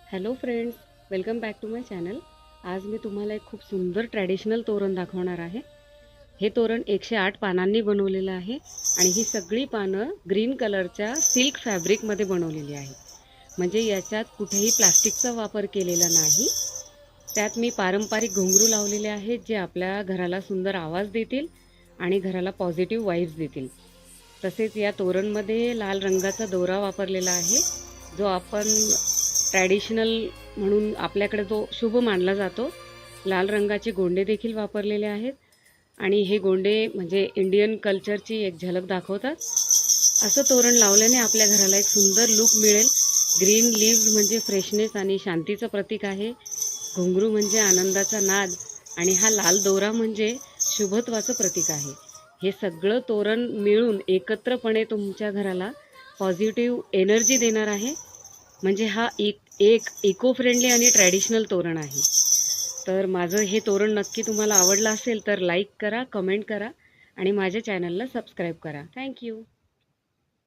Hello friends, welcome back to my channel. आज मी तुम्हाला एक खूप सुंदर ट्रॅडिशनल तोरण दाखवणार आहे. हे तोरण 108 पानांनी बनवलेलं आहे आणि ही सगळी पानं ग्रीन कलरच्या सिल्क फॅब्रिकमध्ये बनवलेली आहे. म्हणजे याच्यात कुठेही प्लास्टिकचा वापर केलेला नाही. त्यात मी पारंपरिक घुंगरू लावलेले आहेत, जे आपल्या घराला सुंदर आवाज देतील आणि घराला पॉझिटिव्ह वाईब्स देतील. तसेच या तोरणमध्ये लाल रंगाचा दोरा वापरलेला आहे, जो आपण ट्रॅडिशनल म्हणून आपल्याकडे जो शुभ मानला जातो. लाल रंगाचे गोंडे देखील वापरलेले आहेत आणि हे गोंडे म्हणजे इंडियन कल्चरची एक झलक दाखवतात. असं तोरण लावल्याने आपल्या घराला एक सुंदर लुक मिळेल. ग्रीन लीव्ज म्हणजे फ्रेशनेस आणि शांतीचं प्रतीक आहे. घुंगरू म्हणजे आनंदाचा नाद आणि हा लाल दोरा म्हणजे शुभत्वाचं प्रतीक आहे. हे सगळं तोरण मिळून एकत्रपणे तुमच्या घराला पॉझिटिव्ह एनर्जी देणार आहे. म्हणजे हा एक इको फ्रेंडली आणि ट्रॅडिशनल तोरण आहे. तर माझं हे तोरण नक्की तुम्हाला आवडलं असेल तर लाईक करा, कमेंट करा आणि माझ्या चॅनलला सबस्क्राईब करा. थँक्यू.